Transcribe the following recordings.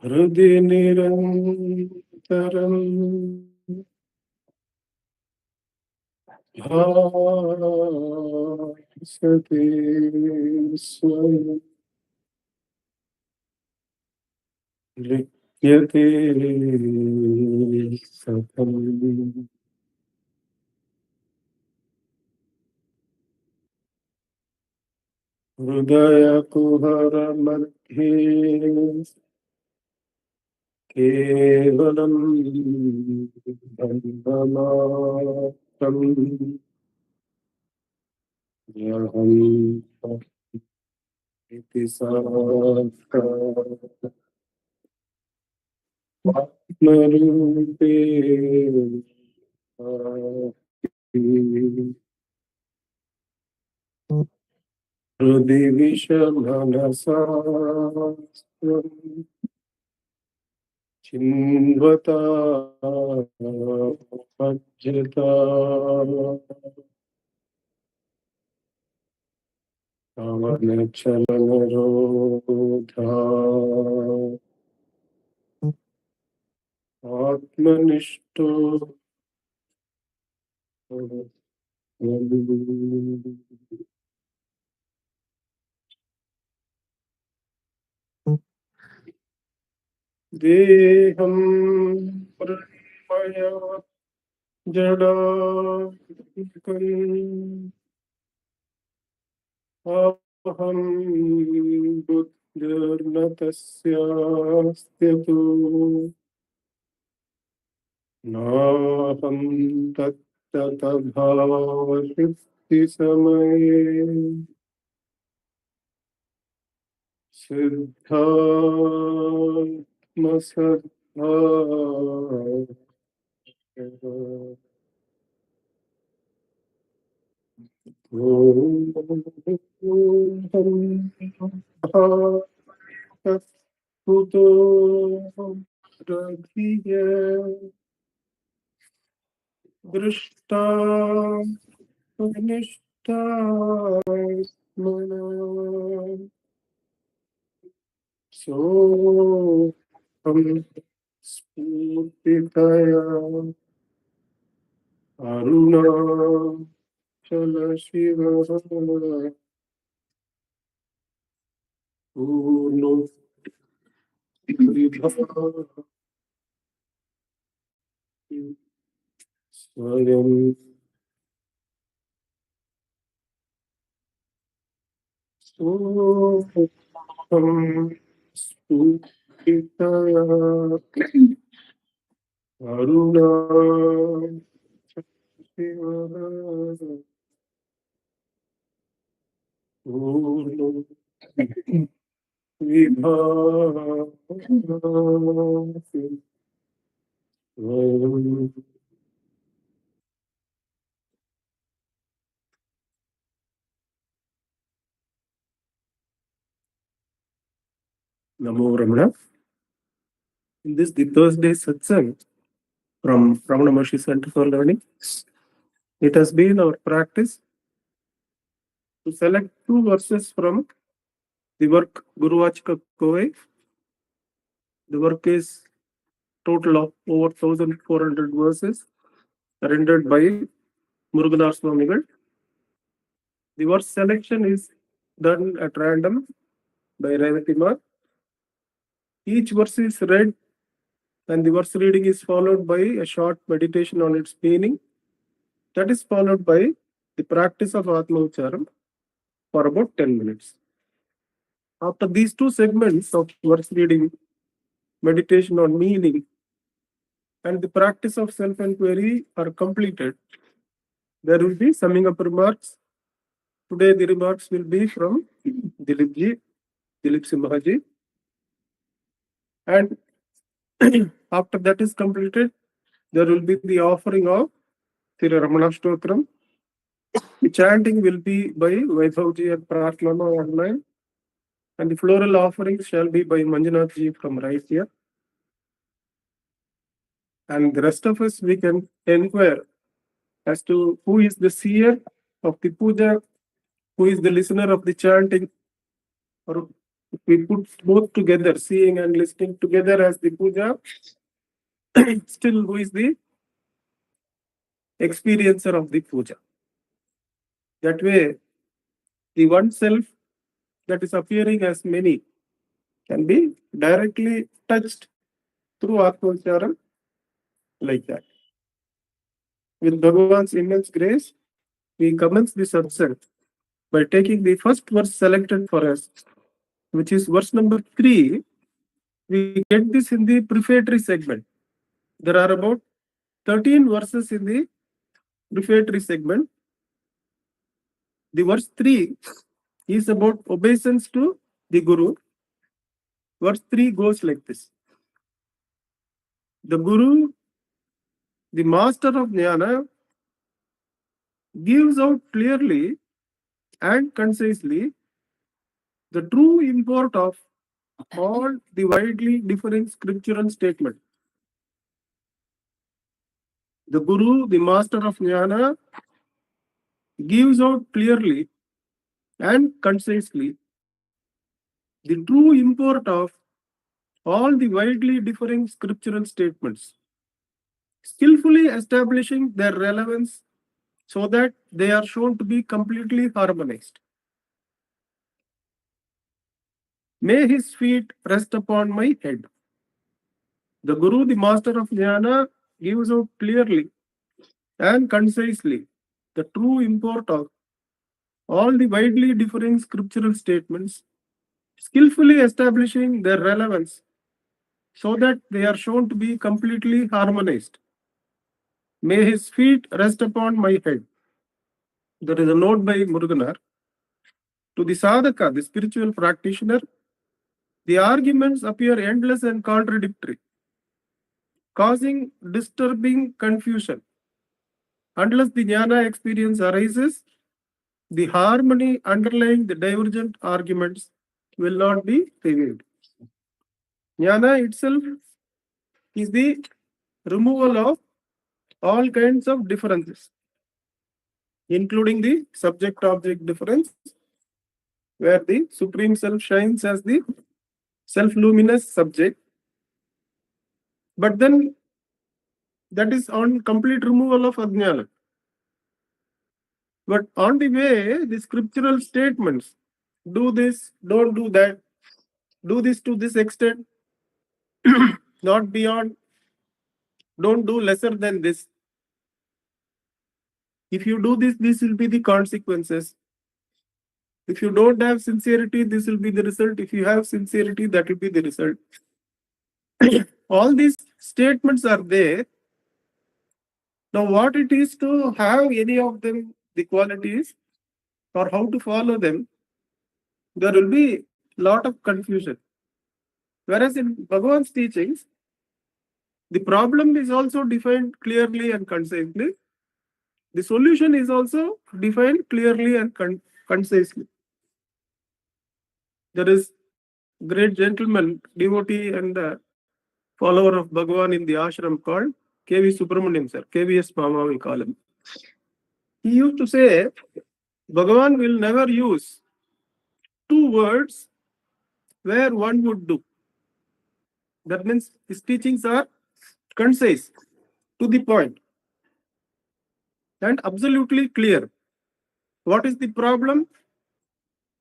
हृदि निरन्तरं भासते स्वयं लिप्यते सतम् हृदयकुहरमध्ये केवलं ब्रह्ममात्रम् यहं इति साक्षात् आत्मरूपे हृदि विषमनसा चिन्वता भज्यता पवनचलनरोधा आत्मनिष्ठो देहं प्रमय जडाकम् अहं बुद्धिर्न तस्यास्त्यतु नाहं तत्तभावसिद्धिसमये सिद्धात्मसद्धा कुतो रघिय दृष्टा निष्ठा सोऽहं स्फूर्तितया अरुणाचल शिवः पूर्णो स्वयं सोऽहं स्फूर्तितया अरुणाचल शिवः पूर्णो विभाति स्वयं। Namo Ramana. In this, the Thursday satsang from Ramanacentre Center for Learning, it has been our practice to select two verses from the work Guruvachika Koi. The work is total of over 1,400 verses rendered by Muruganar Swamigal. The verse selection is done at random by Revatima. Each verse is read and the verse reading is followed by a short meditation on its meaning. That is followed by the practice of Atma Ucharam for about 10 minutes. After these two segments of verse reading, meditation on meaning, and the practice of self-enquiry are completed, there will be summing up remarks. Today the remarks will be from Dileep Simha ji. And after that is completed, there will be the offering of Sri Ramana Stotram. The chanting will be by Vaibhavji and Prathlama online. And the floral offerings shall be by Manjunath ji from right here. And the rest of us, we can inquire as to who is the seer of the puja, who is the listener of the chanting, or If we put both together, seeing and listening together as the puja, still who is the experiencer of the puja? That way, the one self that is appearing as many can be directly touched through Atmavicharam like that. With Bhagavan's immense grace, we commence the satsang by taking the first verse selected for us, which is verse number 3. We get this in the prefatory segment. There are about 13 verses in the prefatory segment. The verse 3 is about obeisance to the Guru. Verse 3 goes like this. The Guru, the master of Jnana, gives out clearly and concisely the true import of all the widely differing scriptural statements. The Guru, the master of Jnana, gives out clearly and concisely the true import of all the widely differing scriptural statements, skillfully establishing their relevance so that they are shown to be completely harmonized. May his feet rest upon my head. The Guru, the master of Jnana, gives out clearly and concisely the true import of all the widely differing scriptural statements, skillfully establishing their relevance so that they are shown to be completely harmonized. May his feet rest upon my head. There is a note by Muruganar. To the sadhaka, the spiritual practitioner, the arguments appear endless and contradictory, causing disturbing confusion. Unless the jnana experience arises, the harmony underlying the divergent arguments will not be revealed. Jnana itself is the removal of all kinds of differences, including the subject-object difference, where the Supreme Self shines as the self-luminous subject. But then that is on complete removal of ajnana. But on the way, the scriptural statements, do this, don't do that, do this to this extent, not beyond, don't do lesser than this. If you do this, this will be the consequences. If you don't have sincerity, this will be the result. If you have sincerity, that will be the result. All these statements are there. Now, what it is to have any of them, the qualities, or how to follow them, there will be a lot of confusion. Whereas in Bhagavan's teachings, the problem is also defined clearly and concisely. The solution is also defined clearly and concisely. There is great gentleman, devotee and follower of Bhagavan in the ashram called K.V. Subramaniam sir, KVS Mama we call him. He used to say, Bhagavan will never use two words where one would do. That means his teachings are concise, to the point, and absolutely clear. What is the problem?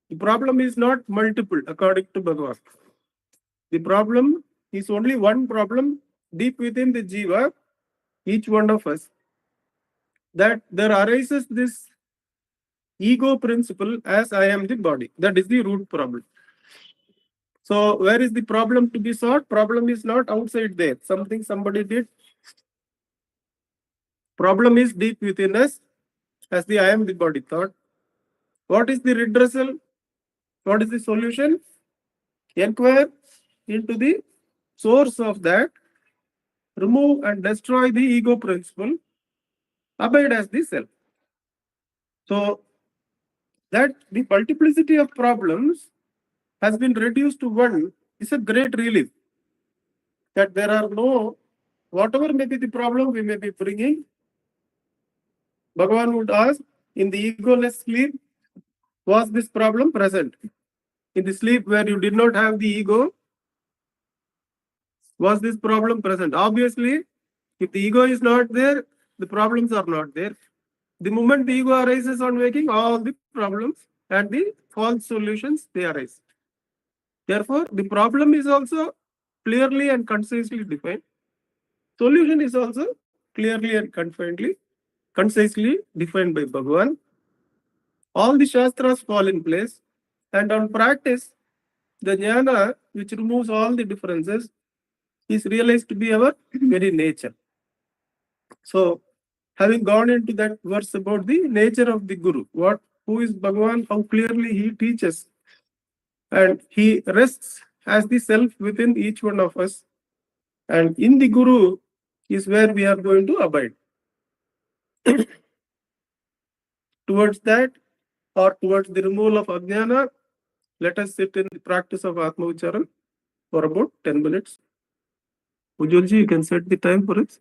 The problem is not multiple, according to Bhagavan. The problem is only one problem deep within the jiva, each one of us, that there arises this ego principle as I am the body. That is the root problem. So where is the problem to be solved? Problem is not outside there. Something somebody did. Problem is deep within us as the I am the body thought. What is the redressal? What is the solution? Inquire into the source of that, remove and destroy the ego principle, abide as the self. So that the multiplicity of problems has been reduced to one is a great relief. That there are no, whatever may be the problem we may be bringing, Bhagavan would ask, in the egoless sleep, was this problem present? In the sleep where you did not have the ego, was this problem present? Obviously, if the ego is not there, the problems are not there. The moment the ego arises on waking, all the problems and the false solutions, they arise. Therefore, the problem is also clearly and concisely defined. Solution is also clearly and concisely defined by Bhagavan. All the Shastras fall in place, and on practice, the jnana, which removes all the differences, is realized to be our very nature. So, having gone into that verse about the nature of the Guru, who is Bhagavan, how clearly he teaches, and he rests as the self within each one of us, and in the Guru is where we are going to abide. Towards that, or towards the removal of Ajnana, let us sit in the practice of Atma Ucharan for about 10 minutes. Ujjwalji, you can set the time for it.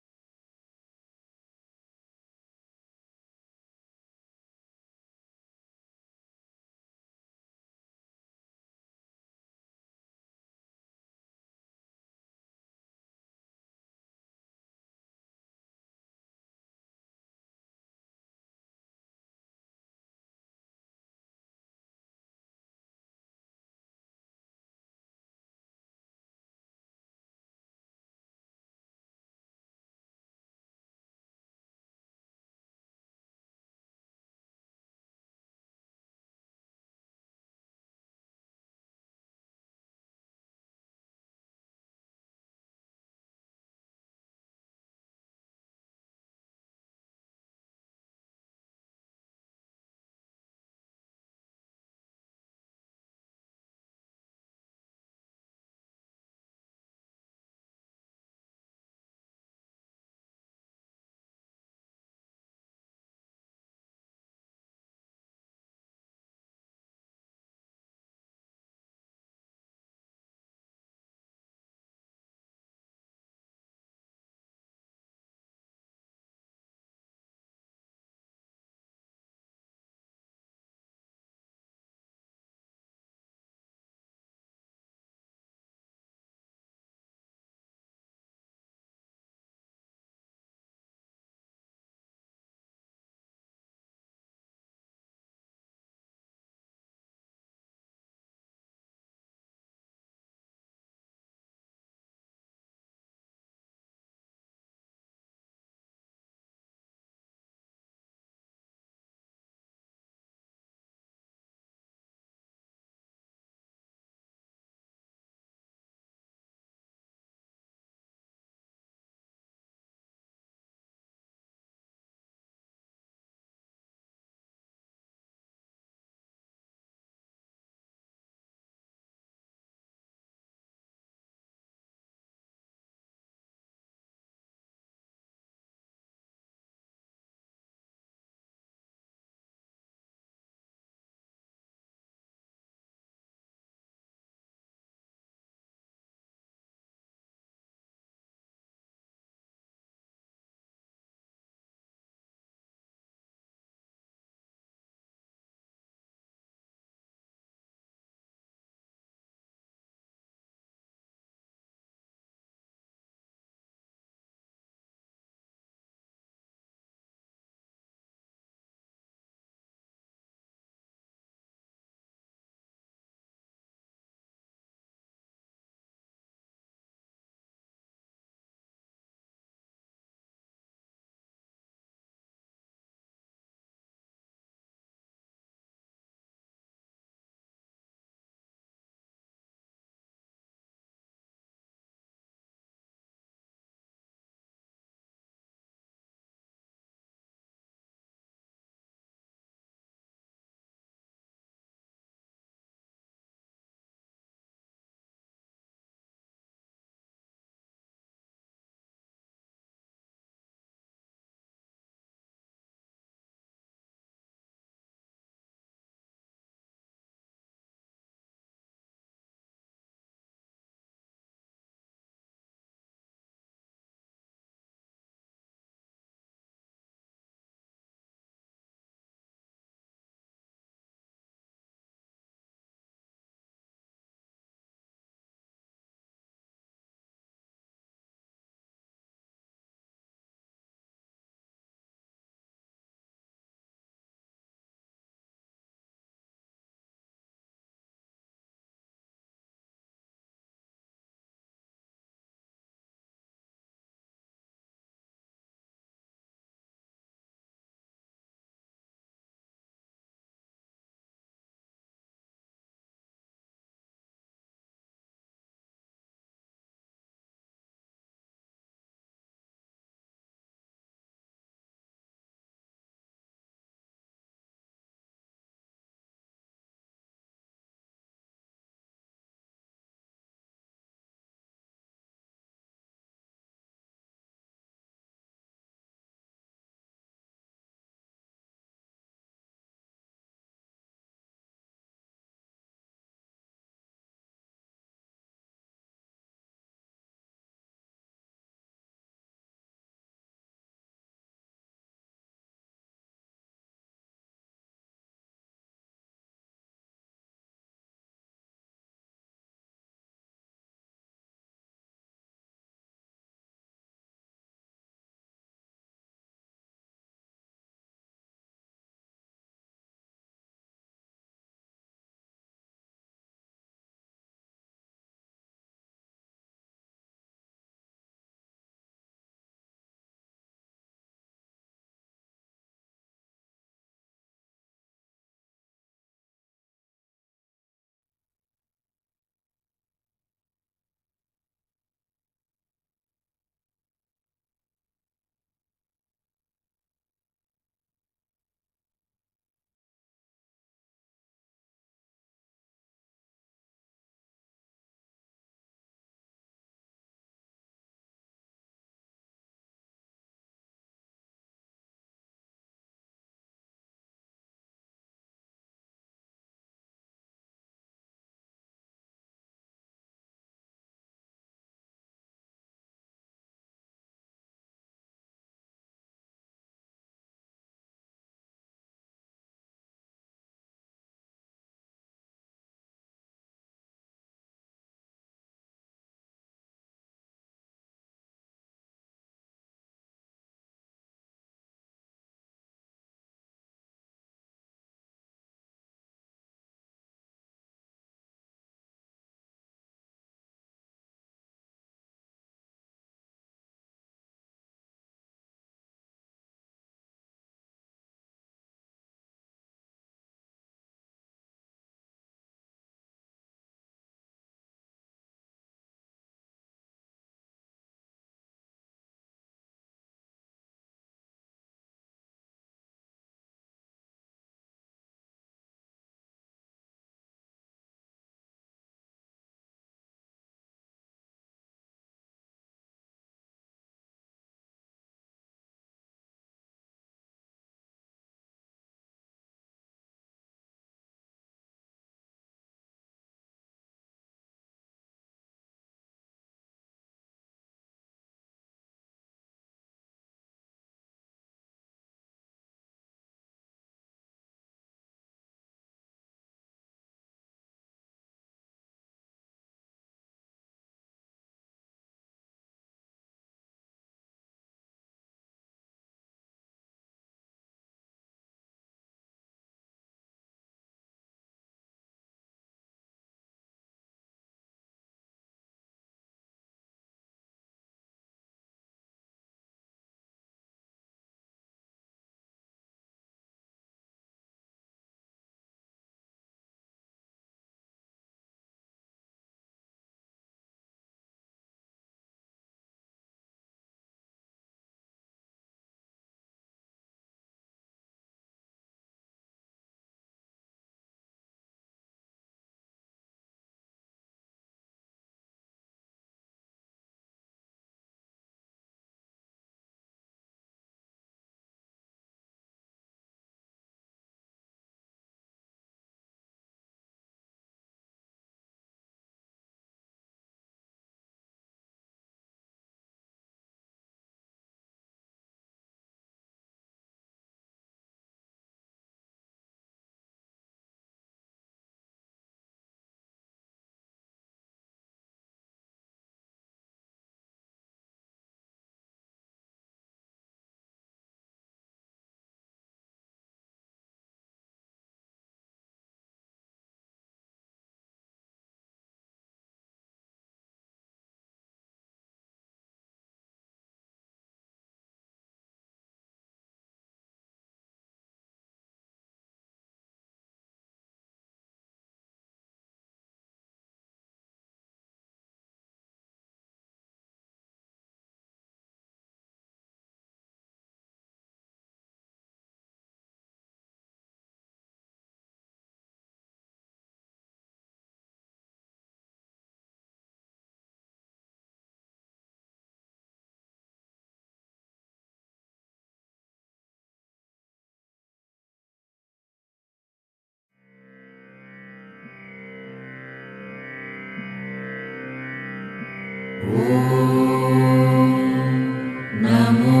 Namo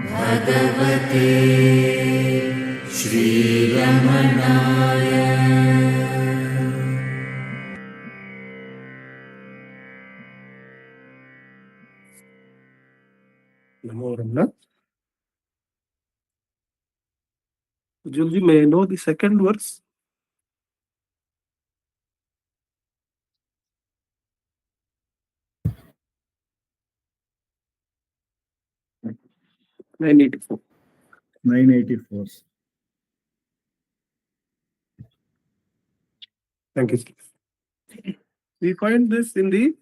Bhagavate Shri Ramanaya. Namo Ramana. Julji, may I know the second verse? (984). 984. Thank you, sir. We find this in the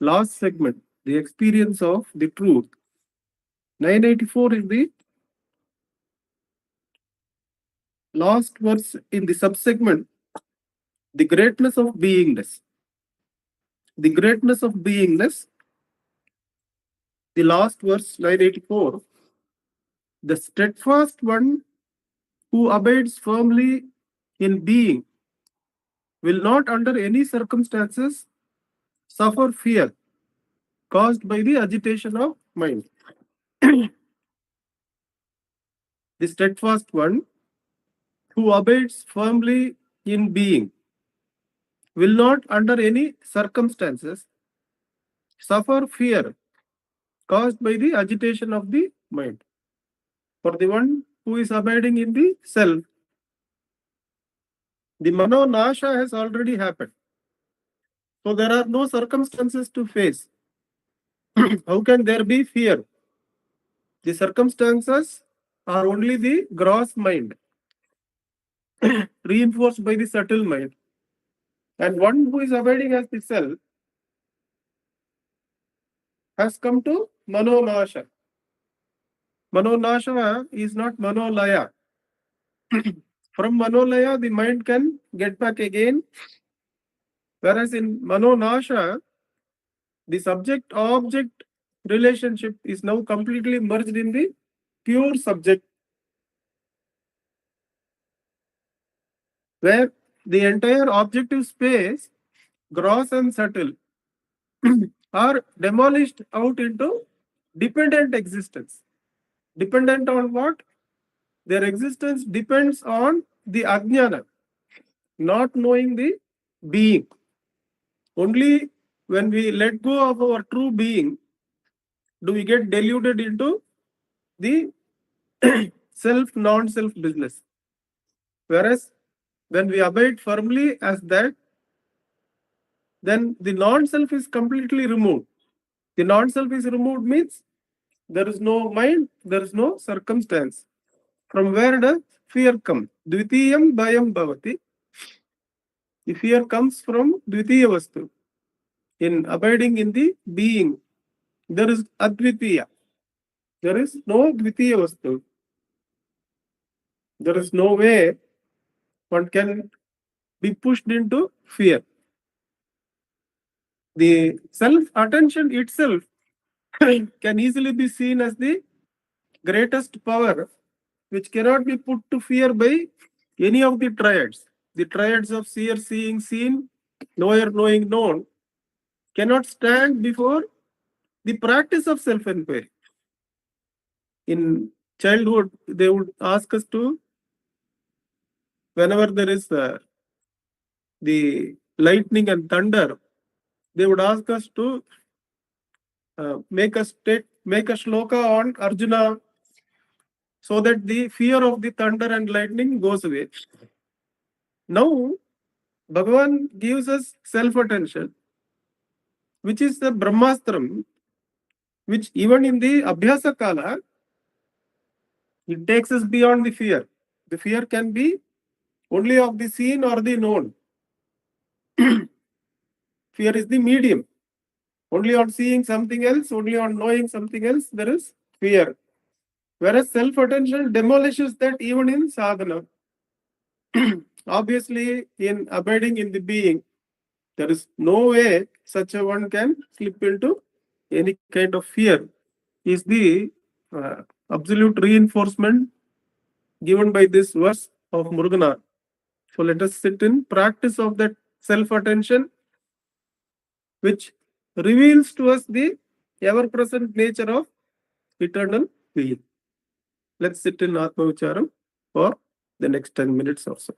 last segment, the experience of the truth. 984 is the last verse in the subsegment, the greatness of beingness. The greatness of beingness, the last verse, 984. The steadfast one who abides firmly in being will not under any circumstances suffer fear caused by the agitation of mind. The steadfast one who abides firmly in being will not under any circumstances suffer fear caused by the agitation of the mind. For the one who is abiding in the self, the mano nasha has already happened. So there are no circumstances to face. How can there be fear? The circumstances are only the gross mind, reinforced by the subtle mind. And one who is abiding as the self has come to mano nasha. Mano nasha is not manolaya. From manolaya, the mind can get back again. Whereas in mano nasha, the subject-object relationship is now completely merged in the pure subject, where the entire objective space, gross and subtle, are demolished out into dependent existence. Dependent on what? Their existence depends on the ajnana, not knowing the being. Only when we let go of our true being do we get deluded into the self, non-self business. Whereas when we abide firmly as that, then the non-self is completely removed. The non-self is removed means there is no mind, there is no circumstance. From where does fear come? Dvitiyam bhayam bhavati. The fear comes from dvitiya vastu. In abiding in the being, there is advitiya. There is no dvitiya vastu. There is no way one can be pushed into fear. The self-attention itself can easily be seen as the greatest power, which cannot be put to fear by any of the triads. The triads of seer, seeing, seen, knower, knowing, known, cannot stand before the practice of self-enquiry. In childhood, they would ask us to, whenever there is the lightning and thunder, they would ask us to make a shloka on Arjuna, so that the fear of the thunder and lightning goes away. Now, Bhagavan gives us self-attention, which is the Brahmastram, which even in the Abhyasa Kala, it takes us beyond the fear. The fear can be only of the seen or the known. Fear is the medium. Only on seeing something else, only on knowing something else, there is fear. Whereas self-attention demolishes that even in sadhana. Obviously, in abiding in the being, there is no way such a one can slip into any kind of fear. Is the absolute reinforcement given by this verse of Murugana. So let us sit in practice of that self-attention which reveals to us the ever-present nature of eternal being. Let's sit in Atma Vicharam for the next 10 minutes or so.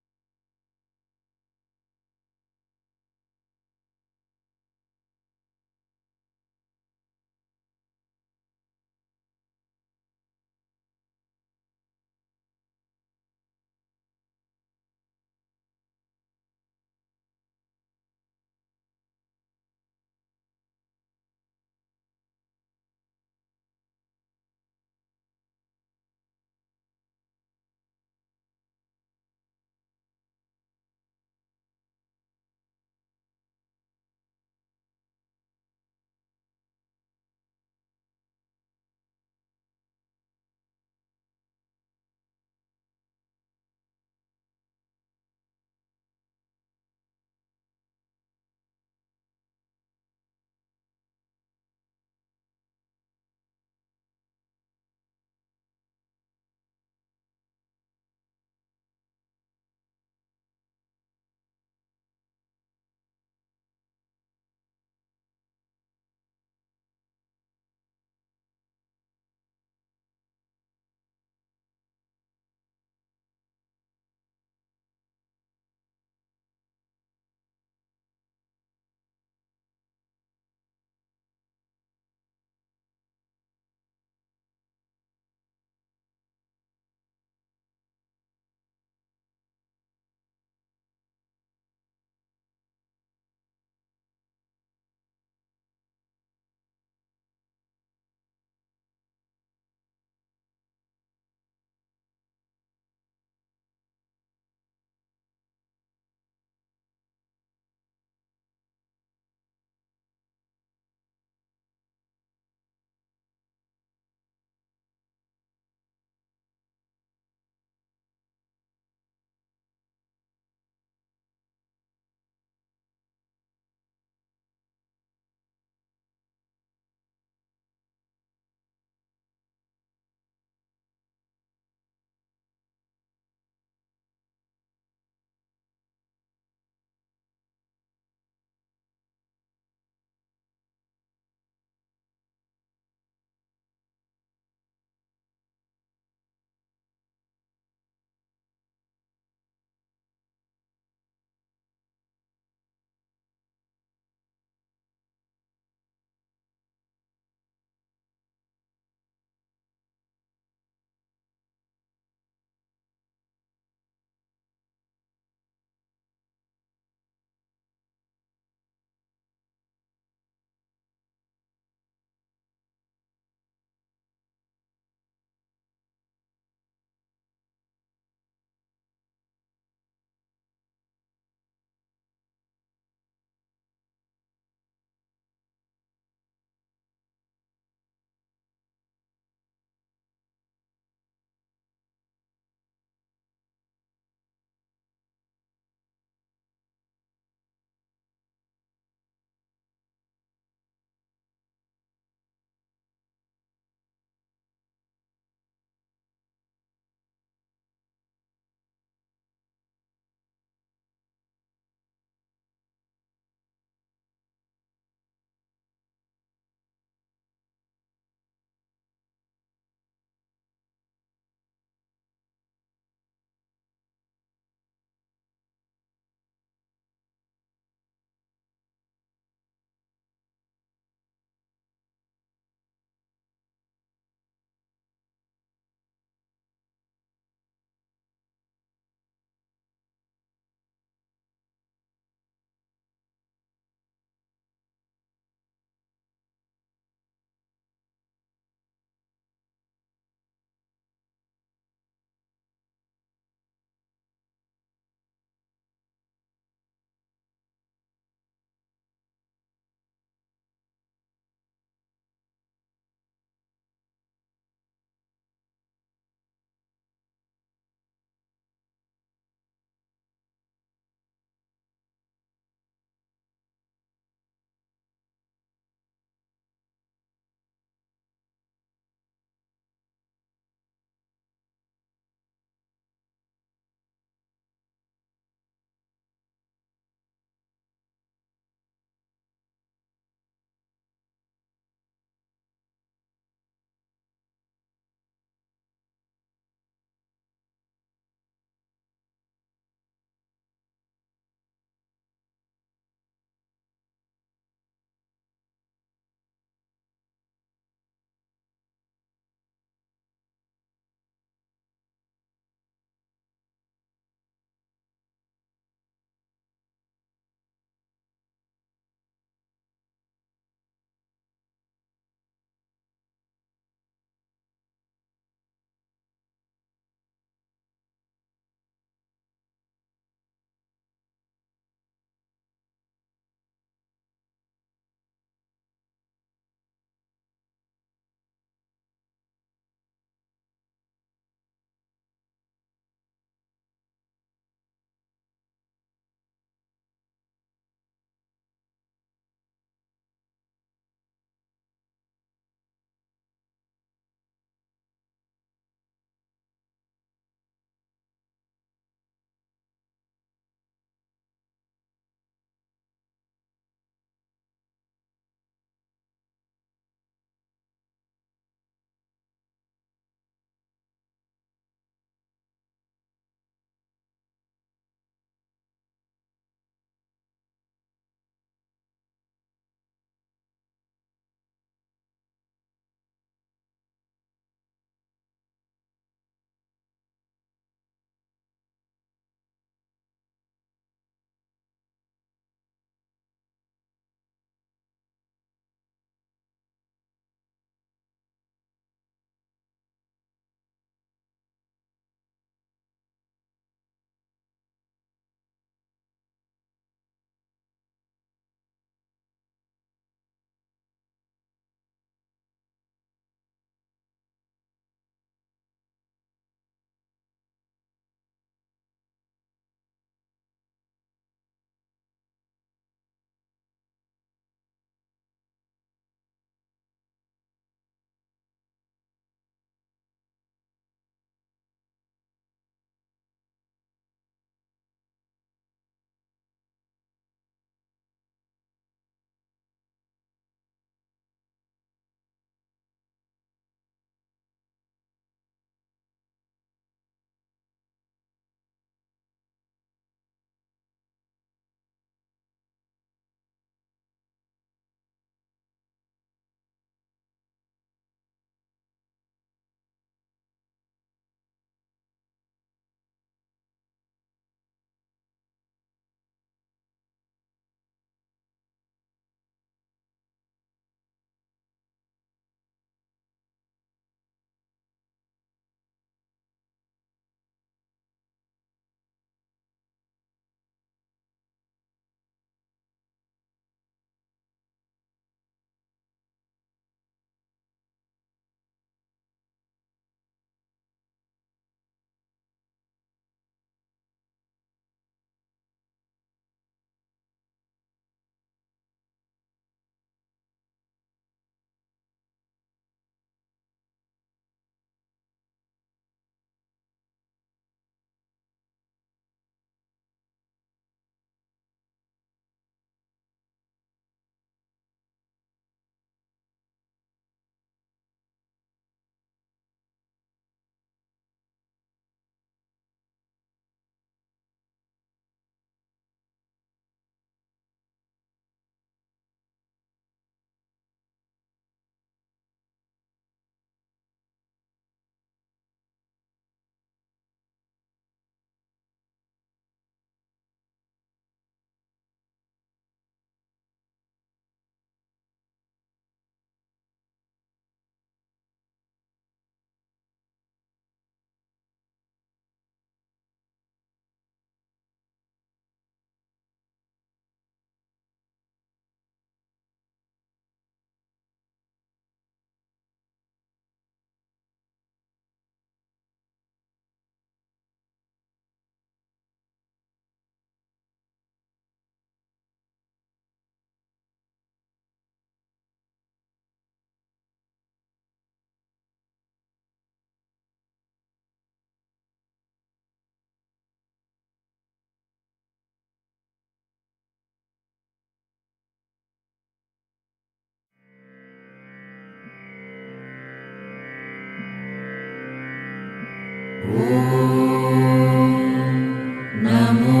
Namo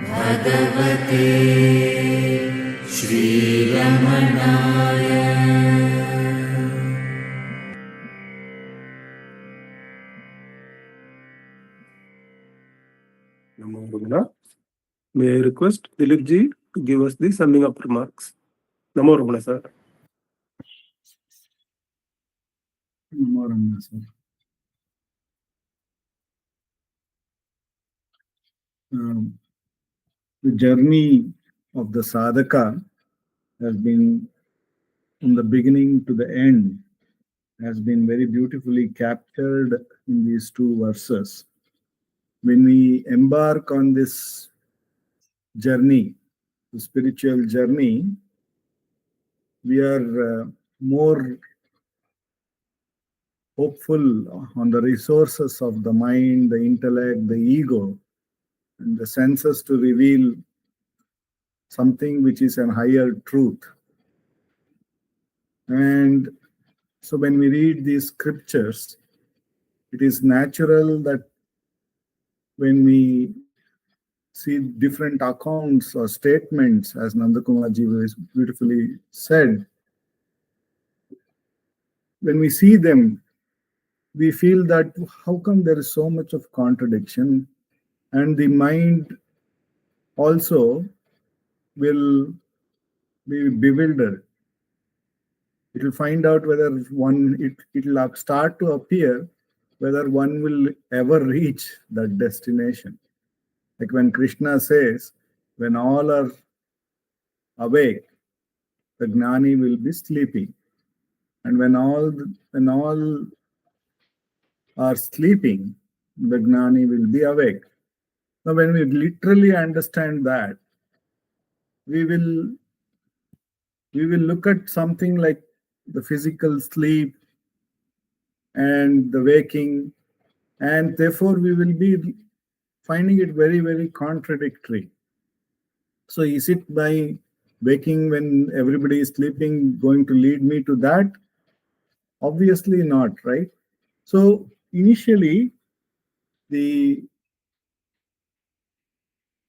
Bhagavate Shri Ramanaya. Namo Ramana. May I request Dileep ji to give us the summing up remarks. Namo Ramana, sir. Namo Ramana, sir. The journey of the sadhaka has been, from the beginning to the end, has been very beautifully captured in these two verses. When we embark on this journey, the spiritual journey, we are more hopeful on the resources of the mind, the intellect, the ego, and the senses to reveal something which is an higher truth. And so when we read these scriptures, it is natural that when we see different accounts or statements, as Nandakumarji beautifully said, when we see them, we feel that how come there is so much of contradiction, and the mind also will be bewildered. It will find out whether it will start to appear whether one will ever reach that destination. Like when Krishna says, when all are awake, the gnani will be sleeping, and when all are sleeping, the gnani will be awake. Now, when we literally understand that, we will look at something like the physical sleep and the waking, and therefore we will be finding it very, very contradictory. So is it by waking when everybody is sleeping going to lead me to that? Obviously not, right? So initially, the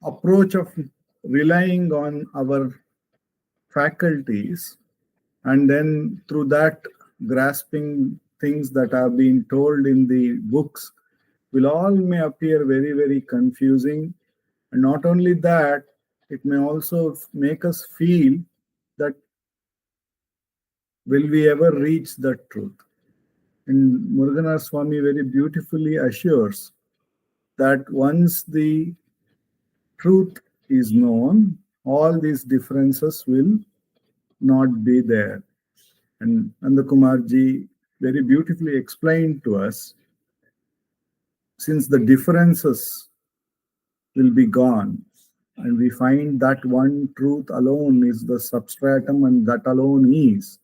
approach of relying on our faculties and then through that grasping things that are being told in the books will all may appear very, very confusing. And not only that, it may also make us feel that will we ever reach that truth? And Muruganar Swami very beautifully assures that once the truth is known, all these differences will not be there. And Nandakumarji very beautifully explained to us, since the differences will be gone, and we find that one truth alone is the substratum and that alone is.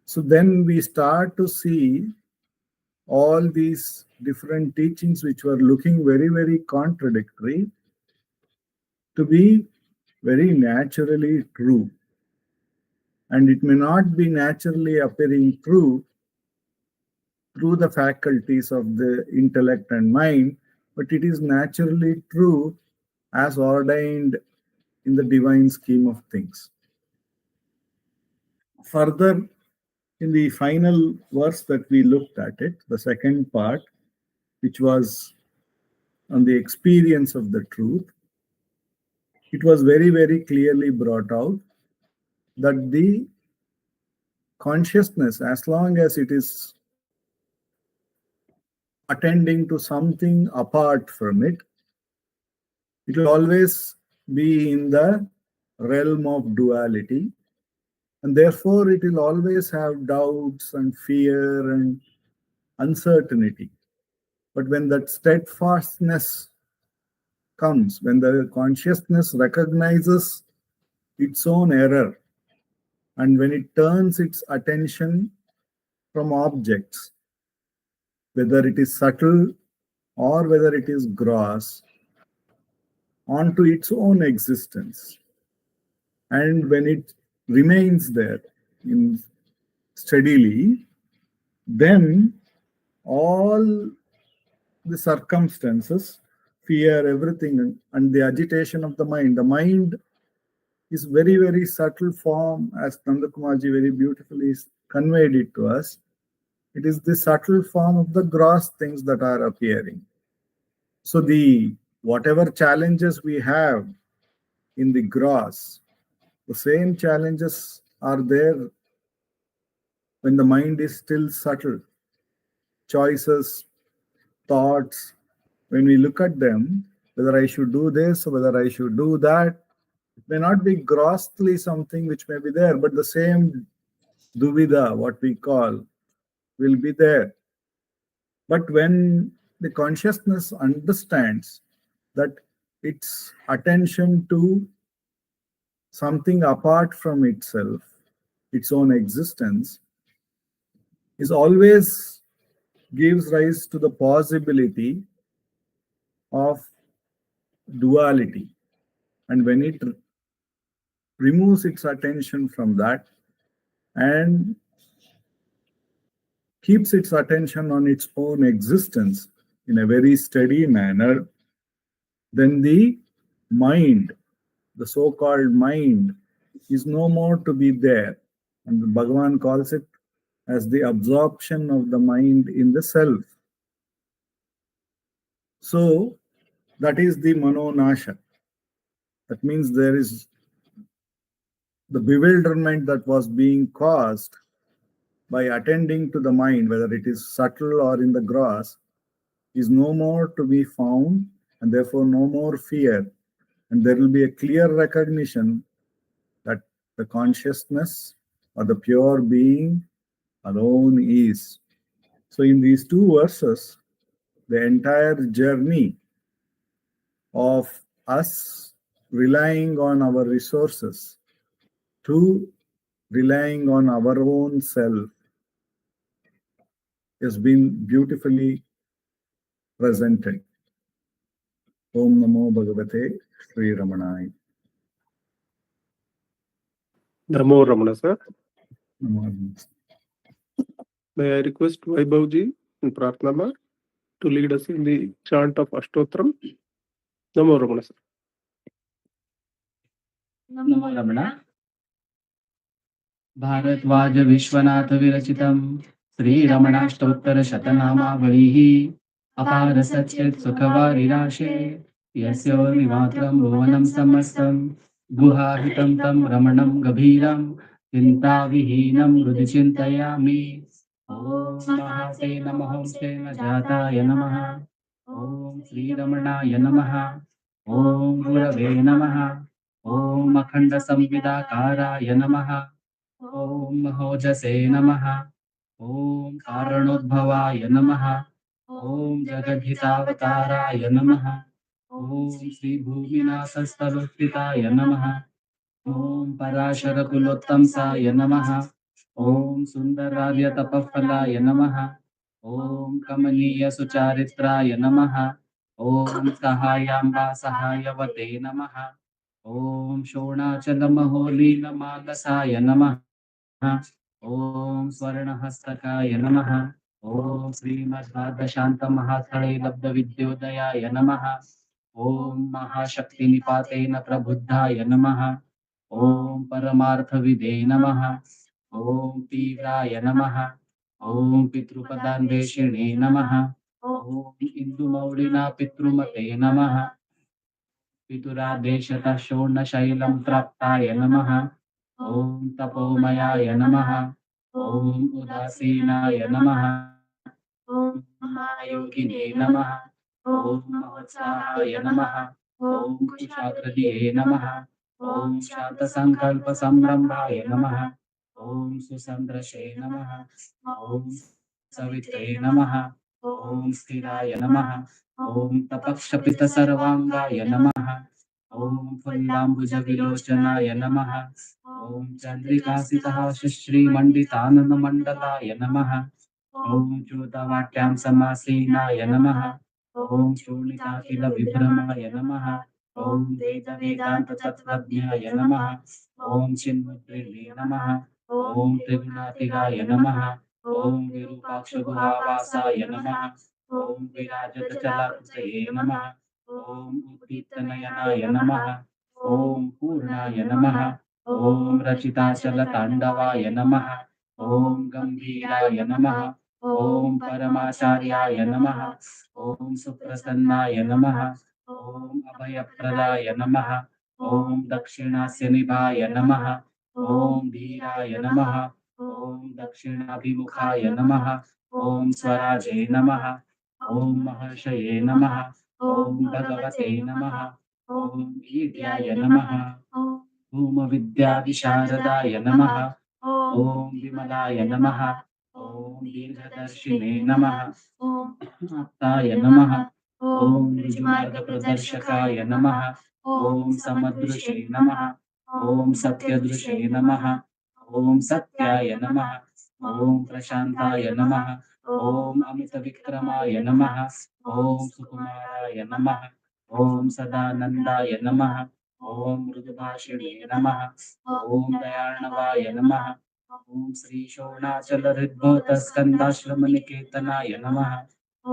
So then we start to see all these different teachings which were looking very, very contradictory to be very naturally true. And it may not be naturally appearing true through the faculties of the intellect and mind, but it is naturally true as ordained in the divine scheme of things. Further, in the final verse that we looked at it, the second part, which was on the experience of the truth, it was very, very clearly brought out that the consciousness, as long as it is attending to something apart from it, it will always be in the realm of duality, and therefore it will always have doubts and fear and uncertainty. But when that steadfastness comes, when the consciousness recognizes its own error, and when it turns its attention from objects, whether it is subtle or whether it is gross, onto its own existence, and when it remains there in steadily, then all the circumstances, fear, everything, and the agitation of the mind. The mind is very, very subtle form, as Nandakumarji very beautifully conveyed it to us. It is the subtle form of the gross things that are appearing. So the whatever challenges we have in the gross, the same challenges are there when the mind is still subtle. Choices, thoughts, when we look at them, whether I should do this, whether I should do that, it may not be grossly something which may be there, but the same duvida, what we call, will be there. But when the consciousness understands that its attention to something apart from itself, its own existence, is always gives rise to the possibility of duality. And when it removes its attention from that and keeps its attention on its own existence in a very steady manner, then the mind, the so-called mind, is no more to be there. And Bhagavan calls it as the absorption of the mind in the self. So that is the manonasha. That means there is the bewilderment that was being caused by attending to the mind, whether it is subtle or in the gross, is no more to be found, and therefore no more fear. And there will be a clear recognition that the consciousness or the pure being alone is. So in these two verses, the entire journey of us relying on our resources to relying on our own self has been beautifully presented. Om Namo Bhagavate Sri Ramanaya. Namo Ramana, sir. Namo Ramana. May I request Vaibhavji and Pratnama to lead us in the chant of Ashtotram? Namo Ramana, sir. नमो रमण भारद्वाज विश्वनाथ विरचितं श्रीरमणाष्टोत्तर शतनामावलिः अपार सच्चित् सुखवारिराशे यस्योर्विमात्रं भुवनं समस्तं गुहाहितं तं रमणं गभीरं चिन्ताविहीनं हृदि चिन्तयामि ॐ महासे नमः ॐ श्रेम जाताय नमः ॐ श्रीरमणाय नमः ॐ गुरवे नमः ॐ अखण्डसंविदाकाराय नमः ॐ महोजसे नमः ॐ कारणोद्भवाय नमः ॐ जगद्धितावताराय नमः ॐ श्रीभूमिनाथस्थलोत्थिताय नमः ॐ पराशरकुलोत्तंसाय नमः ॐ सुन्दरार्यतपःफलाय नमः ॐ कमनीयसुचारित्राय नमः ॐ सहायाम्बा सहायवते नमः ॐ शोणाचलमहोलीलमानसाय नमः ॐ स्वर्णहस्तकाय नमः ॐ श्रीमद्भागशान्तमहाथळे लब्धविद्योदयाय नमः ॐ महाशक्तिनिपातेन प्रबुद्धाय नमः ॐ परमार्थविदे नमः ॐ तीव्राय नमः ॐ पितृपदान्वेषिणे नमः ॐ इन्दुमौलिना पितृमते नमः पितुरादेशतः शोणशैलं प्राप्ताय नमः ॐ तपोमयाय नमः ॐ उदासीनाय नमः ॐ महायोगिने नमः ॐ महोत्साहाय नमः ॐ कुशाग्रदिये नमः ॐ शान्तसङ्कल्पसंरम्भाय नमः ॐ सुसन्दृशे नमः ॐ सवित्रे नमः ॐ स्थिराय नमः ॐ तपक्षपितसर्वाङ्गाय नमः ॐ फुल्लाम्बुजविलोचनाय नमः ॐ चन्द्रिकासितः श्रीमण्डिताननमण्डलाय नमः ॐ च्यूतवाट्यां समासीनाय नमः ॐ चूर्णिताखिलविभ्रमाय नमः ॐ वेदवेदान्ततत्त्वज्ञाय नमः ॐ चिन्मुद्रिणे नमः ॐ त्रिगुणातिगाय नमः ॐ विरूपाक्षगुहावासाय नमः। ॐ विराजतजलाकृतये नमः। ॐ उद्दीप्तनयनाय नमः। ॐ पूर्णाय नमः। ॐ रचिताचलताण्डवाय नमः। ॐ गम्भीराय नमः। ॐ परमाचार्याय नमः। ॐ सुप्रसन्नाय नमः। ॐ अभयप्रदाय नमः। ॐ दक्षिणास्यनिभाय नमः। ॐ धीराय नमः। ॐ दक्षिणाभिमुखाय नमः। ॐ स्वराजे नमः। ॐ महर्षये नमः। ॐ भगवते नमः। ॐ ईड्याय नमः। ॐ विद्याविशारदाय नमः। ॐ विमलाय नमः। ॐ दीर्घदर्शिने नमः। ॐ आप्ताय नमः। ॐ ऋजुमार्गप्रदर्शकाय नमः। ॐ समदृशे नमः। ॐ सत्यदृशे नमः। ॐ सत्याय नमः। ॐ प्रशान्ताय नमः। ॐ अमितविक्रमाय नमः। ॐ सुकुमाराय नमः। ॐ सदानन्दाय नमः। ॐ मृदुभाषिणे नमः। ॐ दयार्णवाय नमः। ॐ श्रीशोणाचलहृद्भूतस्कन्दाश्रमनिकेतनाय नमः। ॐ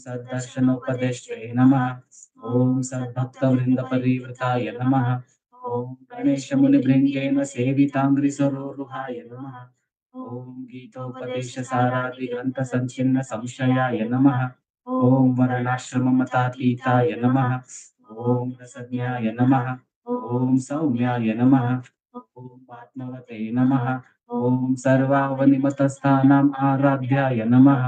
सद्दर्शनोपदेष्ट्रे नमः। ॐ सद्भक्तवृन्दपरिवृताय नमः। ॐ गणेशमुनिभृङ्गेन सेविताङ्घ्रिसरोरुहाय नमः। ॐ गीतोपदेशसारादिग्रन्थसञ्चिन्न संशयाय नमः। ॐ वर्णाश्रममतातीताय नमः। ॐ रसज्ञाय नमः। ॐ सौम्याय नमः। ॐ आत्मवते नमः। ॐ सर्वावनिमतस्थानाम् आराध्याय नमः।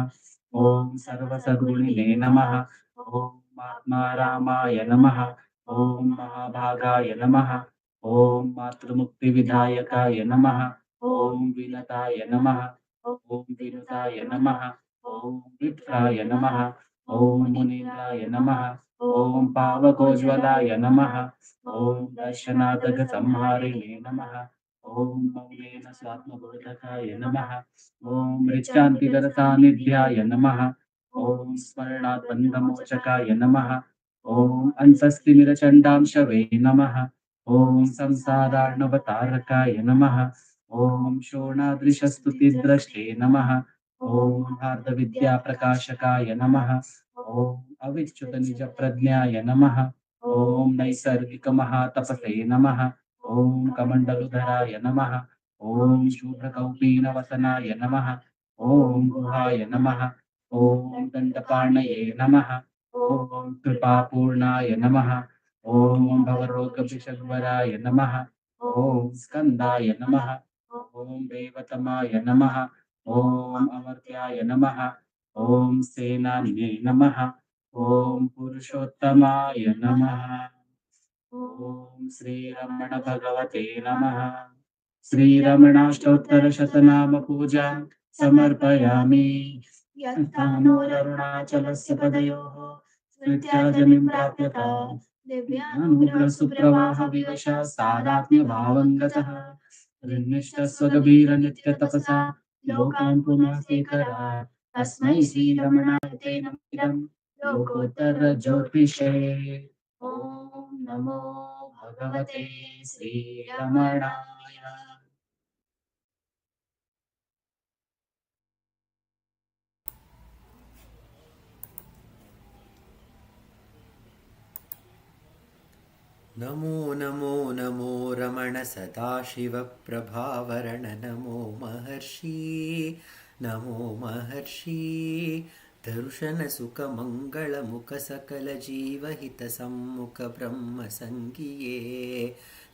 ॐ सर्वसद्गुणिने नमः। ॐ आत्मारामाय नमः। ॐ महाभागाय नमः। ॐ मातृमुक्तिविधायकाय नमः। ॐ विनताय नमः। ॐ विनुताय नमः। ॐ विप्राय नमः। ॐ मुनीन्द्राय नमः। ॐ पावकोज्ज्वलाय नमः। ॐ दर्शनादगसंहारिणे नमः। ॐ मौलेन स्वात्मबोधकाय नमः। ॐ मृच्छान्तिकरसान्निध्याय नमः। ॐ स्मरणात् बन्धमोचकाय नमः। ॐ अंसस्तिमिरचण्डांशवे नमः। ॐ संसारार्णवतारकाय नमः। ॐ शोणादृशस्तुतिद्रष्टे नमः। ॐ हार्दविद्याप्रकाशकाय नमः। ॐ अविच्युतनिजप्रज्ञाय नमः। ॐ नैसर्गिकमहातपसे नमः। ॐ कमण्डलुधराय नमः। ॐ शूद्रकौपीनवसनाय नमः। ॐ गुहाय नमः। ॐ दण्डपाणये नमः। ॐ कृपापूर्णाय नमः। ॐ भवरोगविषग्वराय नमः। ॐ स्कन्दाय नमः। ॐ देवतमाय नमः। ॐ अमर्त्याय नमः। ॐ सेनानिने नमः। ॐ पुरुषोत्तमाय नमः। ॐ श्रीरमण भगवते नमः। श्रीरमणाष्टोत्तरशतनाम पूजां समर्पयामि। यत्तानोररुणाचलस्य पदयोः स्मृत्याजनिं प्राप्यता दिव्यानुग्रहसुप्रवाहविवशः सादात्म्यभावं गतः ऋन्निष्ठस्वगभीरनित्यतपसा लोकान् पुनः स्वीकरात् तस्मै श्रीरमणाय ते नमिदं लोकोत्तरज्योतिषे। ॐ नमो भगवते श्रीरमणाय। नमो नमो नमो रमण सदाशिवप्रभावरण नमो महर्षि नमो महर्षि दर्शनसुखमङ्गलमुखसकलजीवहितसम्मुख ब्रह्मसङ्गिये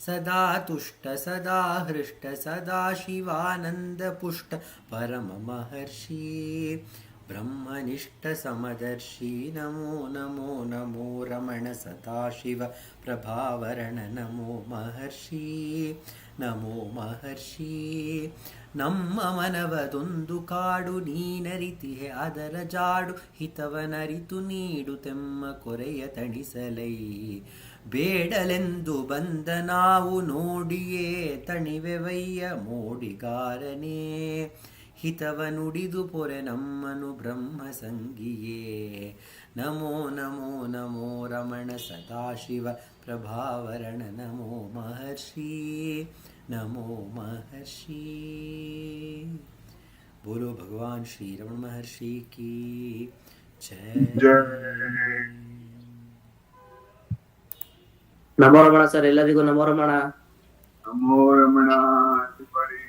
सदा तुष्ट सदा हृष्ट सदा शिवानन्दपुष्ट परममहर्षि ब्रह्मनिष्ठ समदर्शी नमो नमो नमो रमण सदाशिव प्रभावरण नमो महर्षि नमो महर्षि ನಮ್ಮ ಮನವದೊಂದು ಕಾಡು ನೀನರಿತಿಹೆ ಅದರ ಜಾಡು ಹಿತವನರಿತು ನೀಡುತ್ತೆಮ್ಮ ಕೊರೆಯ ತಣಿಸಲೈ ಬೇಡಲೆಂದು ಬಂದ ನಾವು ನೋಡಿಯೇ ತಣಿವೆವಯ್ಯ ಮೋಡಿಗಾರನೇ ಹಿತವ ನುಡಿದು ಪೊರೆ ನಮ್ಮನು ಬ್ರಹ್ಮ ಸಂಗಿಯೇ ನಮೋ ನಮೋ ನಮೋ ರಮಣ ಸದಾಶಿವ ಪ್ರಭಾವರಣ ನಮೋ ಮಹರ್ಷಿ ನಮೋ ಮಹರ್ಷಿ बोलो भगवान श्री रमण महर्षि की जय. ನಮೋ ರಮಣ ಸರ್, ಎಲ್ಲರಿಗೂ ನಮೋ ರಮಣ. Namo Ramana, everybody.